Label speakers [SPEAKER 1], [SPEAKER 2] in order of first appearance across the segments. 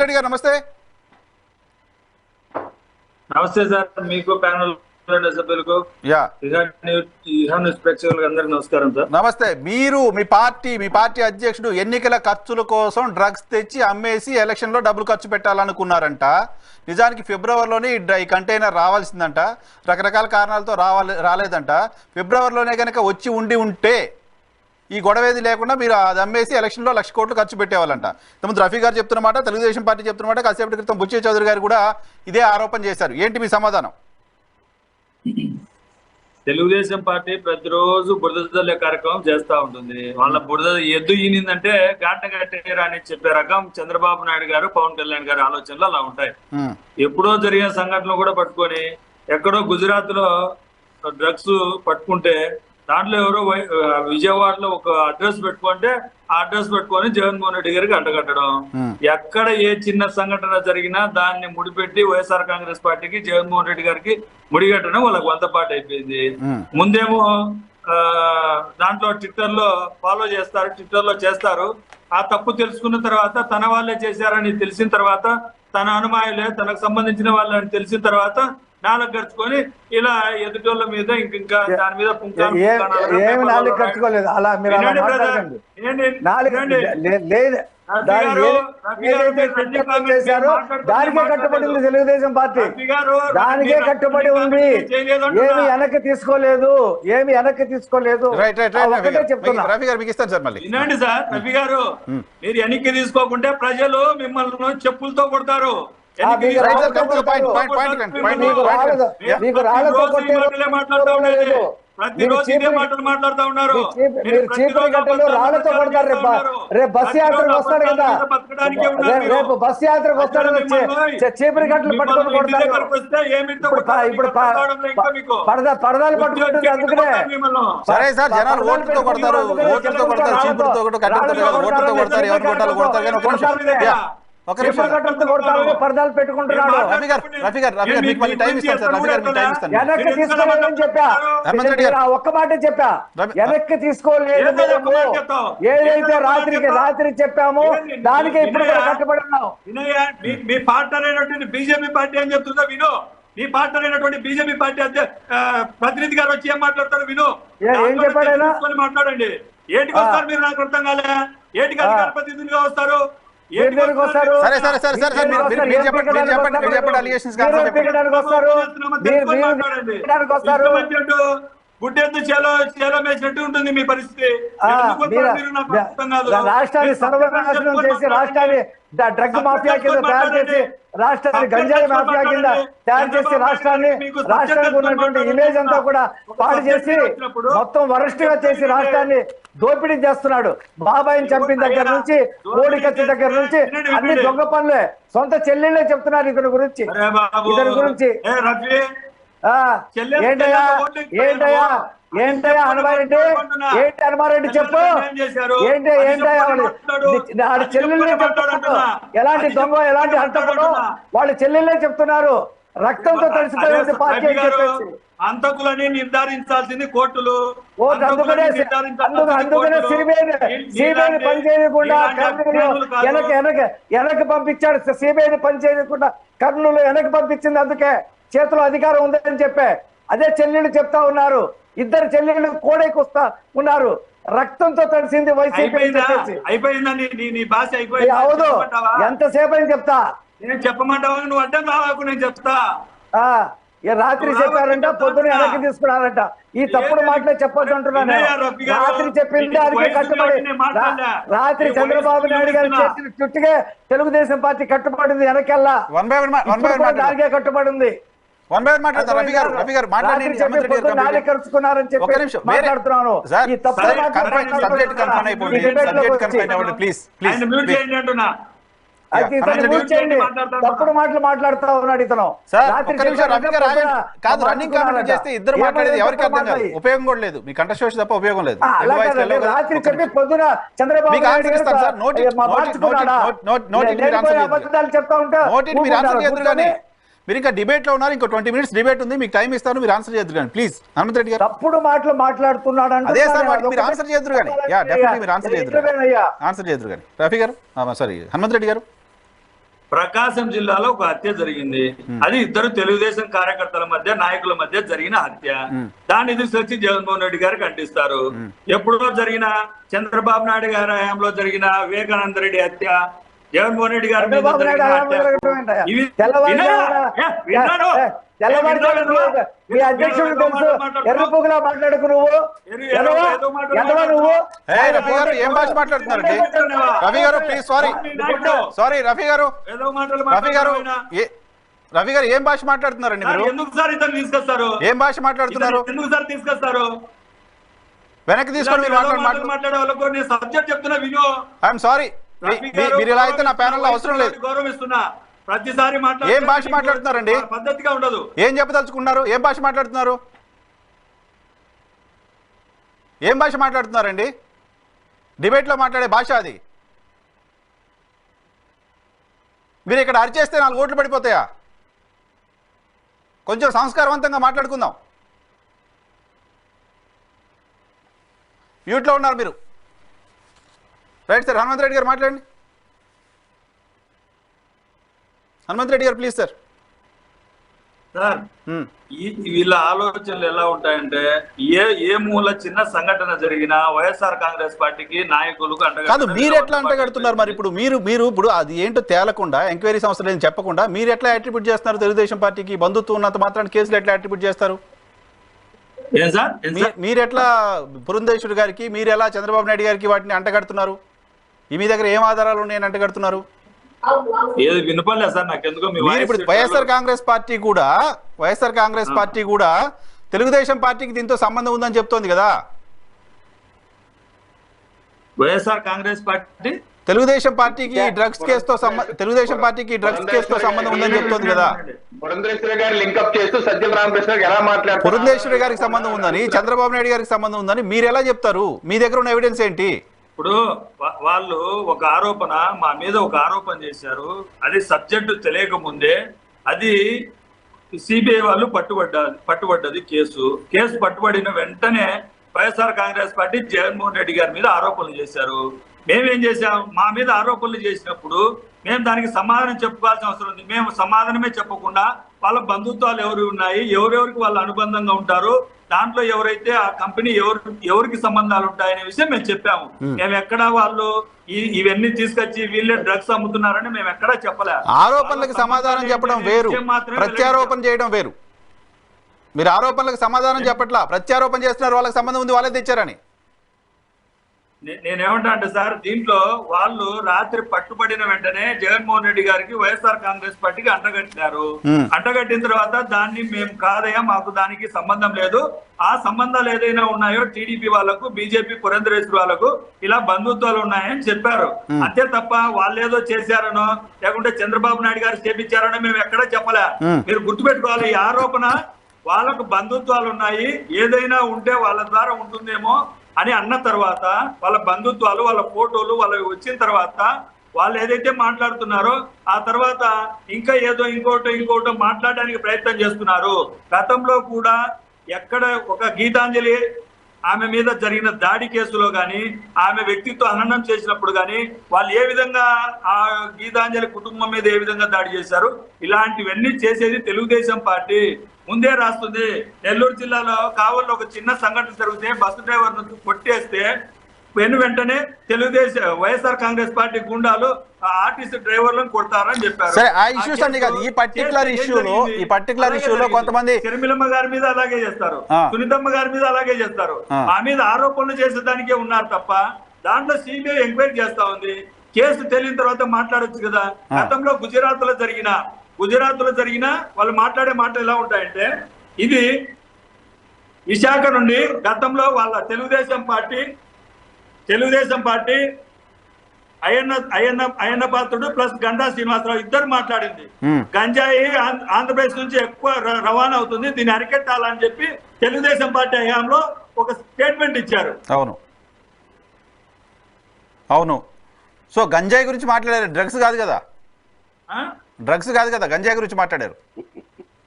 [SPEAKER 1] రెడ్డి గారు నమస్తే.
[SPEAKER 2] నమస్తే సార్, మీకు ప్యానల్ సభ్యులకు అందరికి నమస్కారం సార్.
[SPEAKER 1] నమస్తే. మీరు మీ పార్టీ అధ్యక్షుడు ఎన్నికల ఖర్చుల కోసం డ్రగ్స్ తెచ్చి అమ్మేసి ఎలక్షన్ లో డబ్బులు ఖర్చు పెట్టాలనుకున్నారంట. నిజానికి ఫిబ్రవరిలోనే ఈ కంటైనర్ రావాల్సిందంట, రకరకాల కారణాలతో రాలేదంట. ఫిబ్రవరిలోనే కనుక వచ్చి ఉంటే ఈ గొడవేది లేకుండా మీరు అది అమ్మేసి ఎలక్షన్లో 1,00,000 కోట్లు ఖర్చు పెట్టేవాళ్ళంట. ఇంతకుముందు రఫీ గారు చెప్తున్నమాట, తెలుగుదేశం పార్టీ చెప్తున్నమాట, కాసేపటి క్రితం బుచ్చయ్య చౌదరి గారు కూడా ఇదే ఆరోపణ చేశారు. ఏంటి మీ సమాధానం?
[SPEAKER 2] తెలుగుదేశం పార్టీ ప్రతిరోజు బురద కార్యక్రమం చేస్తూ ఉంటుంది. వాళ్ళ బురద ఎద్దు ఈనిందంటే ఘాట కట్టేరా అని చెప్పే రకం చంద్రబాబు నాయుడు గారు, పవన్ కళ్యాణ్ గారి ఆలోచనలు అలా ఉంటాయి. ఎప్పుడో జరిగిన సంఘటనలు కూడా పట్టుకొని, ఎక్కడో గుజరాత్ లో డ్రగ్స్ పట్టుకుంటే దాంట్లో ఎవరో విజయవాడలో ఒక అడ్రస్ పెట్టుకుంటే ఆ అడ్రస్ పెట్టుకొని జగన్మోహన్ రెడ్డి గారికి అంటగట్టడం, ఎక్కడ ఏ చిన్న సంఘటన జరిగినా దాన్ని ముడిపెట్టి వైఎస్ఆర్ కాంగ్రెస్ పార్టీకి, జగన్మోహన్ రెడ్డి గారికి ముడిగట్టడం వాళ్ళకి వంతపాటు అయిపోయింది. ముందేమో దాంట్లో ట్విట్టర్ లో ఫాలో చేస్తారు, ట్విట్టర్ లో చేస్తారు. ఆ తప్పు తెలుసుకున్న తర్వాత తన వాళ్ళే చేశారని తెలిసిన తర్వాత, తన అనుమాయులే తనకు సంబంధించిన వాళ్ళని తెలిసిన తర్వాత నాలుగు ఖర్చుకొని ఇలా ఎదుటోళ్ళ మీద ఇంకా దాని మీద
[SPEAKER 3] దానికే కట్టుబడింది తెలుగుదేశం పార్టీ, దానికే కట్టుబడి ఉంది. ఏమి వెనక్కి తీసుకోలేదు, ఏమి వెనక్కి తీసుకోలేదు.
[SPEAKER 2] వినండి సార్, రఫీ గారు, మీరు వెనక్కి తీసుకోకుంటే ప్రజలు మిమ్మల్ని చెప్పులతో కొడతారు. ప్రతిరోజు ఇదే మాటలు మాట్లాడుతూ ఉన్నారు.
[SPEAKER 3] రాళ్లతో కొడతారు. రేపు బస్ యాత్రకు వస్తాడు కదా, రేపు బస్ యాత్రకు వస్తాడు, చీపురి గట్టలు పట్టుకొని కొడతారు. ఇప్పుడు పరదాలు పట్టుకుంటుంది. అందుకనే
[SPEAKER 1] సరే సార్, జనాలు ఓట్లతో కొడతారు, ఓట్లతో కొడతారు, చీపురుతో ఓట్లతో కొడతారు, ఎవరు కొట్టాలి కొడతారు.
[SPEAKER 3] పరదాలు పెట్టుకుంటున్నాడు. ఒక్క మాట చెప్పా, వెనక్కి తీసుకోలేదు. ఏదైతే రాత్రి చెప్పామో దానికి ఇప్పుడు కట్టుబడి ఉన్నాం.
[SPEAKER 2] మీ పార్టీ అనేటువంటి బీజేపీ పార్టీ అని చెప్తుందా విను. మీ పార్టీ అయినటువంటి బీజేపీ పార్టీ ప్రతినిధి గారు వచ్చి ఏం మాట్లాడతారు విను.
[SPEAKER 3] ఏం చెప్పాడైనా
[SPEAKER 2] మాట్లాడండి. ఏటికి వస్తారు మీరు? నాకు అర్థం కాలే. ఏటికి అధికార ప్రతినిధిగా వస్తారు? గుడ్డెద్దు చేలో మేసినట్టు ఉంటుంది మీ పరిస్థితి.
[SPEAKER 3] రాష్ట్రాన్ని సర్వనాశనం చేసి, రాష్ట్రాన్ని డ్రగ్ మాఫియా కింద తయారు చేసి, రాష్ట్రాన్ని గంజాయి మాఫియా కింద తయారు చేసి, రాష్ట్రానికి ఉన్నటువంటి ఇమేజ్ అంతా కూడా పాడు చేసి, మొత్తం వరస్ట్ గా చేసి రాష్ట్రాన్ని దోపిడీ చేస్తున్నాడు. బాబాయిని చంపిన దగ్గర నుంచి, కోడి కత్తి దగ్గర నుంచి అన్ని దొంగ పనులే. సొంత చెల్లెళ్ళే చెప్తున్నారు ఇతని గురించి. ఏంటయ్యా హనుమారెడ్డి, ఏంటి హనుమారెడ్డి చెప్పు, ఏంటయ్యా వాళ్ళ చెల్లెళ్ళే చెప్తున్నారు. ఎలాంటి దొంగ, ఎలాంటి హంతకుడు వాళ్ళ చెల్లెళ్ళే చెప్తున్నారు. రక్తంతో తడిసిపోయింది పార్టీ అని చెప్పేసి
[SPEAKER 2] అంతకులని నిర్ధారించాల్సింది కోర్టులు.
[SPEAKER 3] అందుకనే సిబిఐని పని చేయకుండా వెనక్కి పంపించాడు. సిబిఐని పని చేయకుండా కర్నూలు వెనక్కి పంపించింది. అందుకే చేతిలో అధికారం ఉందని చెప్పే అదే చెల్లెళ్ళు చెప్తా ఉన్నారు. ఇద్దరు చెల్లెళ్ళు కోడైకి వస్తా ఉన్నారు. రక్తంతో తడిసింది వైసీపీ. అవును, ఎంతసేపు అని చెప్తా.
[SPEAKER 2] నేను చెప్పమంటావా? నువ్వు అడ్డం రావాకు, నేను చెప్తా.
[SPEAKER 3] రాత్రి చెప్పారంట, పొద్దున వెనక్కి తీసుకున్నారంట. ఈ తప్పుడు మాటలే చెప్పొద్దు అంటున్నాను. రాత్రి చెప్పింది దానికి కట్టుబడి, రాత్రి చంద్రబాబు నాయుడు గారు చేసిన చుట్టుకే తెలుగుదేశం పార్టీ కట్టుబడింది. వెనకెల్లా దానికే కట్టుబడి ఉంది. మాట్లాడుతున్నాను. తప్పుడు మాటలు మాట్లాడుతా ఉన్నాడు ఇతను.
[SPEAKER 1] కాదు, రన్నింగ్ కామెంట్ చేస్తే ఇద్దరు మాట్లాడేది ఎవరికి అర్థం కాదు, ఉపయోగం కూడా లేదు. మీ కంఠశోష తప్ప ఉపయోగం లేదు.
[SPEAKER 3] రాత్రి చెప్పి పొద్దున చంద్రబాబు చెప్తా ఉంటా.
[SPEAKER 1] మీరు ఇంకా డిబేట్ లో ఉన్నారు, ఇంకో 20 minutes డిబేట్ ఉంది, మీకు టైం ఇస్తాను, మీరు ఆన్సర్ చేద్దరు కానీ ప్లీజ్. హనుమంత్ రెడ్డి గారు
[SPEAKER 3] తప్పుడు మాటలు మాట్లాడుతున్నాడు.
[SPEAKER 1] అదే సార్, మీరు ఆన్సర్ చేద్దరు కానీ, డెఫినెట్లీ మీరు ఆన్సర్ చేద్దరు కానీ. రఫీ గారు, సారీ హనుమంత్ రెడ్డి గారు.
[SPEAKER 2] ప్రకాశం జిల్లాలో ఒక హత్య జరిగింది. అది ఇద్దరు తెలుగుదేశం కార్యకర్తల మధ్య నాయకుల మధ్య జరిగిన హత్య. దాన్ని తీసుకొచ్చి జగన్మోహన్ రెడ్డి గారికి అంటిస్తారు. ఎప్పుడో జరిగిన చంద్రబాబు నాయుడు గారి హయాంలో జరిగిన వివేకానంద రెడ్డి హత్య, జగన్మోహన్ రెడ్డి గారి మీద జరిగిన హత్య, ఇవి
[SPEAKER 3] మీ అధ్యక్షుడు తెలుసు ఎర్రపుగులా మాట్లాడుకు నువ్వు
[SPEAKER 1] రఫీ గారు ఏం భాష మాట్లాడుతున్నారండి? రఫీ గారు ప్లీజ్ సారీ రఫీ గారు రఫీ గారు ఏం భాష మాట్లాడుతున్నారండి మీరు?
[SPEAKER 2] ఎందుకు సార్ ఇతను తీసుకొస్తారు?
[SPEAKER 1] ఏం భాష మాట్లాడుతున్నారు?
[SPEAKER 2] ఎందుకు సార్ తీసుకొస్తారు?
[SPEAKER 1] వెనక్కి తీసుకొని మీరు
[SPEAKER 2] మాట్లాడే వాళ్ళకు నేను సబ్జెక్ట్ చెప్తున్నా విను.
[SPEAKER 1] ఐఎమ్ సారీ, మీరు ఇలా అయితే నా ప్యానెల్లో అవసరం లేదు.
[SPEAKER 2] గౌరవిస్తున్నా. ప్రతిసారి
[SPEAKER 1] ఏం భాష మాట్లాడుతున్నారండి?
[SPEAKER 2] పద్ధతిగా ఉండదు.
[SPEAKER 1] ఏం చెప్పదలుచుకున్నారు? ఏం భాష మాట్లాడుతున్నారు? ఏం భాష మాట్లాడుతున్నారండి? డిబేట్ లో మాట్లాడే భాష అది. మీరు ఇక్కడ అరిచేస్తే 4 ఓట్లు పడిపోతాయా? కొంచెం సంస్కారవంతంగా మాట్లాడుకుందాం. మ్యూట్లో ఉన్నారు మీరు. రైట్ సార్, హనుమంత్ రెడ్డి గారు మాట్లాడండి. హనుమంత్ రెడ్డి గారు ప్లీజ్ సార్.
[SPEAKER 2] సార్ వీళ్ళ ఆలోచనలు ఎలా ఉంటాయంటే ఏ మూల చిన్న సంఘటన జరిగినా వైఎస్ఆర్ కాంగ్రెస్ పార్టీకి నాయకులకు
[SPEAKER 1] కాదు, మీరు ఎట్లా అంటగడుతున్నారు? మరి ఇప్పుడు మీరు అది ఏంటో తేలకుండా ఎంక్వైరీ సంస్థలు ఏం చెప్పకుండా మీరు ఎట్లా అట్రిబ్యూట్ చేస్తున్నారు? తెలుగుదేశం పార్టీకి బంధుత్వం ఉన్నంత మాత్రాన్ని కేసులు ఎట్లా అట్రిబ్యూట్ చేస్తారు? మీరు ఎట్లా పురంధేశ్వరి గారికి, మీరు ఎలా చంద్రబాబు నాయుడు గారికి వాటిని అంటగడుతున్నారు? మీ దగ్గర ఏం ఆధారాలు ఉన్నాయని అంటగడుతున్నారు?
[SPEAKER 2] ఏది వినపడలేదు సార్ నాకెందుకో.
[SPEAKER 1] మీరు ఇప్పుడు వైఎస్ఆర్ కాంగ్రెస్ పార్టీ కూడా తెలుగుదేశం పార్టీకి దీంతో సంబంధం ఉందని చెప్తోంది కదా.
[SPEAKER 2] వైఎస్ఆర్ కాంగ్రెస్ పార్టీ
[SPEAKER 1] తెలుగుదేశం పార్టీకి డ్రగ్స్ కేసుతో సంబంధం ఉందని చెప్తోంది కదా.
[SPEAKER 4] పురంధేశ్వరి గారు లింకప్ చేస్తూ సజ్జల రామకృష్ణ ఎలా మాట్లాడుతున్నారు?
[SPEAKER 1] పురంధేశ్వరి గారికి సంబంధం ఉందని, చంద్రబాబు నాయుడు గారికి సంబంధం ఉందని మీరు ఎలా చెప్తారు? మీ దగ్గర ఉన్న ఎవిడెన్స్ ఏంటి?
[SPEAKER 2] ఇప్పుడు వాళ్ళు మా మీద ఒక ఆరోపణ చేశారు. అది సబ్జెక్టు తెలియక ముందే అది సిబిఐ వాళ్ళు పట్టుబడ్డది కేసు పట్టుబడిన వెంటనే వైఎస్ఆర్ కాంగ్రెస్ పార్టీ జగన్మోహన్ రెడ్డి గారి మీద ఆరోపణలు చేశారు. మేమేం చేశాం? మా మీద ఆరోపణలు చేసినప్పుడు మేము దానికి సమాధానం చెప్పుకోవాల్సిన అవసరం ఉంది. మేము సమాధానమే చెప్పకుండా వాళ్ళ బంధుత్వాలు ఎవరు ఉన్నాయి, ఎవరెవరికి వాళ్ళు అనుబంధంగా ఉంటారు, దాంట్లో ఎవరైతే ఆ కంపెనీ ఎవరికి సంబంధాలు ఉంటాయనే విషయం మేము చెప్పాము. మేము ఎక్కడా వాళ్ళు ఇవన్నీ తీసుకొచ్చి వీళ్ళే డ్రగ్స్ అమ్ముతున్నారని మేము ఎక్కడా చెప్పలే.
[SPEAKER 1] ఆరోపణలకు సమాధానం చెప్పడం వేరు, ప్రత్యారోపణ చేయడం వేరు. మీరు ఆరోపణలకు సమాధానం చెప్పట్లా, ప్రత్యారోపణ చేస్తున్నారు. వాళ్ళకి సంబంధం ఉంది, వాళ్ళే తెచ్చారని.
[SPEAKER 2] నేనేమంటా అంటే సార్, దీంట్లో వాళ్ళు రాత్రి పట్టుబడిన వెంటనే జగన్మోహన్ రెడ్డి గారికి వైఎస్ఆర్ కాంగ్రెస్ పార్టీకి అంటగట్టారు. అంటగట్టిన తర్వాత దాన్ని మేము కాదయ్యా, మాకు దానికి సంబంధం లేదు, ఆ సంబంధాలు ఏదైనా ఉన్నాయో టీడీపీ వాళ్ళకు, బీజేపీ పురంధరేశ్వరి వాళ్ళకు ఇలా బంధుత్వాలు ఉన్నాయని చెప్పారు. అంతే తప్ప వాళ్ళు ఏదో చేశారనో లేకుంటే చంద్రబాబు నాయుడు గారు చేపించారనో మేము ఎక్కడా చెప్పలే. మీరు గుర్తుపెట్టుకోవాలి, ఈ ఆరోపణ వాళ్ళకు బంధుత్వాలు ఉన్నాయి, ఏదైనా ఉంటే వాళ్ళ ద్వారా ఉంటుందేమో అని అన్న తర్వాత వాళ్ళ బంధుత్వాలు, వాళ్ళ ఫోటోలు వాళ్ళకి వచ్చిన తర్వాత వాళ్ళు ఏదైతే మాట్లాడుతున్నారో ఆ తర్వాత ఇంకా ఏదో ఇంకోటో మాట్లాడడానికి ప్రయత్నం చేస్తున్నారు. గతంలో కూడా ఎక్కడ ఒక గీతాంజలి ఆమె మీద జరిగిన దాడి కేసులో కానీ, ఆమె వ్యక్తిత్వ హననం చేసినప్పుడు కానీ వాళ్ళు ఏ విధంగా ఆ గీతాంజలి కుటుంబం మీద ఏ విధంగా దాడి చేశారు, ఇలాంటివన్నీ చేసేది తెలుగుదేశం పార్టీ ముందే రాస్తుంది. నెల్లూరు జిల్లాలో కావల్లో ఒక చిన్న సంఘటన జరిగితే బస్సు డ్రైవర్ ను కొట్టేస్తే వెంటనే తెలుగుదేశం వైఎస్ఆర్ కాంగ్రెస్ పార్టీ గుండాలు ఆర్టీసీ డ్రైవర్లను కొడతారని చెప్పారు.
[SPEAKER 1] ఈ పర్టికులర్ ఇష్యూలో కొంతమంది
[SPEAKER 2] శర్మిలమ్మ గారి మీద అలాగే చేస్తారు, సునీతమ్మ గారి మీద అలాగే చేస్తారు. ఆ మీద ఆరోపణలు చేసేదానికే ఉన్నారు తప్ప దాంట్లో సిబిఐ ఎంక్వైరీ చేస్తా ఉంది. కేసు తెలియని తర్వాత మాట్లాడొచ్చు కదా. గతంలో గుజరాత్ లో జరిగిన వాళ్ళు మాట్లాడే మాటలు ఎలా ఉంటాయంటే, ఇది విశాఖ నుండి గతంలో వాళ్ళ తెలుగుదేశం పార్టీ అయ్యన్న పాత్రుడు ప్లస్ గంటా శ్రీనివాసరావు ఇద్దరు మాట్లాడింది. గంజాయి ఆంధ్రప్రదేశ్ నుంచి ఎక్కువ రవాణా అవుతుంది, దీన్ని అరికట్టాలని చెప్పి తెలుగుదేశం పార్టీ హయాంలో ఒక స్టేట్మెంట్ ఇచ్చారు.
[SPEAKER 1] అవును. సో గంజాయి గురించి మాట్లాడారు, డ్రగ్స్ కాదు కదా, గంజాయి గురించి మాట్లాడారు.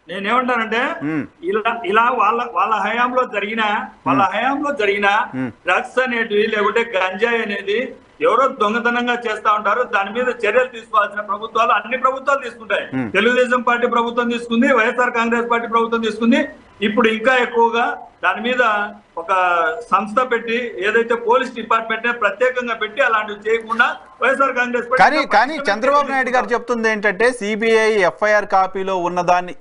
[SPEAKER 2] నేనేమంటానంటే ఇలా వాళ్ళ హయాంలో జరిగిన డ్రగ్స్ అనేటివి లేకుంటే గంజాయి అనేది ఎవరో దొంగతనంగా చేస్తా ఉంటారు. దాని మీద చర్యలు తీసుకోవాల్సిన ప్రభుత్వాలు అన్ని ప్రభుత్వాలు తీసుకుంటాయి. తెలుగుదేశం పార్టీ ప్రభుత్వం తీసుకుంది, వైఎస్ఆర్ కాంగ్రెస్ పార్టీ ప్రభుత్వం తీసుకుంది. ఇప్పుడు ఇంకా ఎక్కువగా దాని మీద ఒక సంస్థ పెట్టి ఏదైతే పోలీస్ డిపార్ట్మెంట్ ప్రత్యేకంగా పెట్టి అలాంటివి చేయకుండా వైఎస్ఆర్ కాంగ్రెస్
[SPEAKER 1] కానీ చంద్రబాబు నాయుడు గారు చెప్తుంది ఏంటంటే సిబిఐ ఎఫ్ఐఆర్ కాపీలో ఉన్నదాన్ని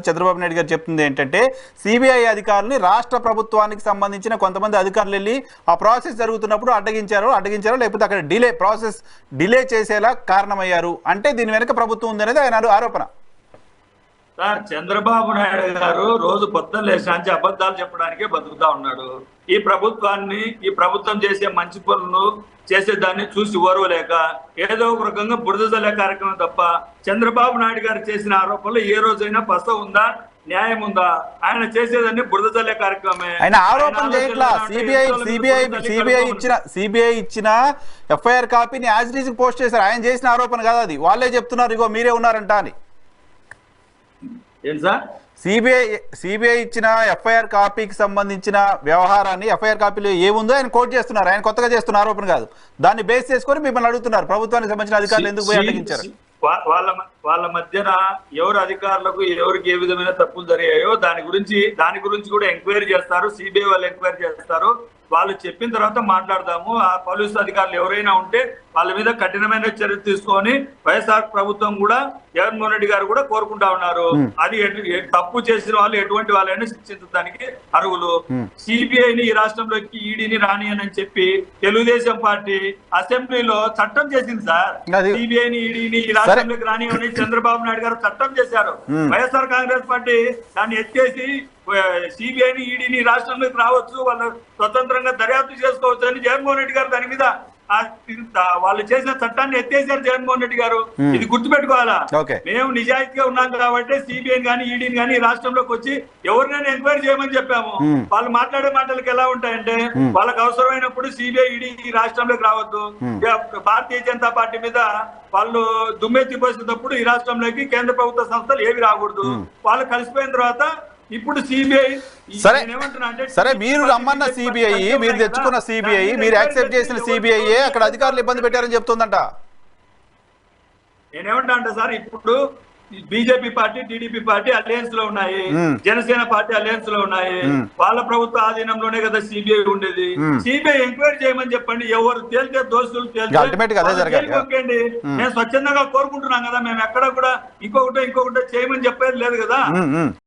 [SPEAKER 1] చంద్రబాబు నాయుడు గారు చెప్తుంది ఏంటంటే సిబిఐ అధికారులని రాష్ట్ర ప్రభుత్వానికి సంబంధించిన కొంతమంది అధికారులు వెళ్ళి ఆ ప్రాసెస్ జరుగుతున్నప్పుడు అడ్డగించారో లేకపోతే అక్కడ ప్రాసెస్ డిలే చేసేలా కారణమయ్యారు అంటే దీని వెనక ప్రభుత్వం ఉందనేది ఆయన ఆరోపణ.
[SPEAKER 2] సార్, చంద్రబాబు నాయుడు గారు రోజు పొద్దున్న లేచి అబద్ధాలు చెప్పడానికే బతుకుతా ఉన్నాడు. ఈ ప్రభుత్వం చేసే మంచి పనులు చేసేదాన్ని చూసి ఓర్వలేక ఏదో ఒక రకంగా బురద జల్లే కార్యక్రమం తప్ప చంద్రబాబు నాయుడు గారు చేసిన ఆరోపణలు ఏ రోజైనా పస ఉందా, న్యాయం ఉందా? ఆయన చేసేదాన్ని బురద జల్లే కార్యక్రమమే.
[SPEAKER 1] ఆయన ఆరోపణ చేయట్లా. సిబిఐ ఇచ్చిన ఎఫ్ఐఆర్ కాపీని యాజ్ ఇట్ ఈజ్ పోస్ట్ చేశారు. ఆయన చేసిన ఆరోపణ కాదు అది. వాళ్ళే చెప్తున్నారు ఇగో మీరే ఉన్నారంట అని.
[SPEAKER 2] ఏంటి సార్?
[SPEAKER 1] సిబిఐ ఇచ్చిన ఎఫ్ఐఆర్ కాపీకి సంబంధించిన వ్యవహారాన్ని ఎఫ్ఐఆర్ కాపీలో ఏముందో ఆయన కోట్ చేస్తున్నారు. ఆయన కొత్తగా చేస్తున్న ఆరోపణ కాదు. దాన్ని బేస్ చేసుకొని మిమ్మల్ని అడుగుతున్నారు ప్రభుత్వానికి సంబంధించిన అధికారులు ఎందుకు పోయి అడ్డగించారు.
[SPEAKER 2] వాళ్ళ మధ్యన ఎవరు అధికారులకు ఎవరికి ఏ విధమైన తప్పులు జరిగాయో దాని గురించి కూడా ఎంక్వైరీ చేస్తారు. సిబిఐ వాళ్ళు ఎంక్వైరీ చేస్తారు. వాళ్ళు చెప్పిన తర్వాత మాట్లాడదాము. ఆ పోలీసు అధికారులు ఎవరైనా ఉంటే వాళ్ళ మీద కఠినమైన చర్యలు తీసుకొని వైఎస్ఆర్ ప్రభుత్వం కూడా జగన్మోహన్ రెడ్డి గారు కూడా కోరుకుంటా ఉన్నారు. అది తప్పు చేసిన వాళ్ళు ఎటువంటి వాళ్ళైనా శిక్షించడానికి అర్హులు. సిబిఐని ఈ రాష్ట్రంలోకి ఈడీని రాని అని చెప్పి తెలుగుదేశం పార్టీ అసెంబ్లీలో చట్టం చేసింది సార్. సిబిఐని ఈడీని ఈ రాష్ట్రంలోకి రాని అని చంద్రబాబు నాయుడు గారు చట్టం చేశారు. వైఎస్ఆర్ కాంగ్రెస్ పార్టీ దాన్ని ఎత్తేసి సిబిఐని ఈడీని రాష్ట్రంలోకి రావచ్చు, వాళ్ళు స్వతంత్రంగా దర్యాప్తు చేసుకోవచ్చు అని జగన్మోహన్ రెడ్డి గారు దాని మీద వాళ్ళు చేసిన చట్టాన్ని ఎత్తేసారు జగన్మోహన్ రెడ్డి గారు. ఇది గుర్తుపెట్టుకోవాలా. మేము నిజాయితీగా ఉన్నాం కాబట్టి సిబిఐని కానీ ఈడీని కానీ రాష్ట్రంలోకి వచ్చి ఎవరినైనా ఎంక్వైరీ చేయమని చెప్పాము. వాళ్ళు మాట్లాడే మాటలకు ఎలా ఉంటాయంటే వాళ్ళకి అవసరమైనప్పుడు సిబిఐ ఈడీ ఈ రాష్ట్రంలోకి రావద్దు, భారతీయ జనతా పార్టీ మీద వాళ్ళు దుమ్మెత్తి పోసినప్పుడు ఈ రాష్ట్రంలోకి కేంద్ర ప్రభుత్వ సంస్థలు ఏవి రాకూడదు. వాళ్ళు కలిసిపోయిన తర్వాత ఇప్పుడు సిబిఐ
[SPEAKER 1] సరే మీరు రమ్మన్న సిబిఐ, మీరు తెచ్చుకున్న సిబిఐ, మీరు యాక్సెప్ట్ చేసిన సిబిఐ అక్కడ అధికారులు ఇబ్బంది పెట్టారని చెప్తుందంట.
[SPEAKER 2] నేనేమంటా అంటే సార్, ఇప్పుడు BJP party TDP party alliance లో ఉన్నాయి, జనసేన పార్టీ అలయన్స్ లో ఉన్నాయి. వాళ్ళ ప్రభుత్వ ఆధీనంలోనే కదా సిబిఐ ఉండేది. సిబిఐ ఎంక్వైరీ చేయమని చెప్పండి. ఎవరు తేలితే దోషులు తేలిపోకండి. నేను స్వచ్ఛందంగా కోరుకుంటున్నాం కదా. మేము ఎక్కడ కూడా ఇంకొకటి చేయమని చెప్పేది లేదు కదా.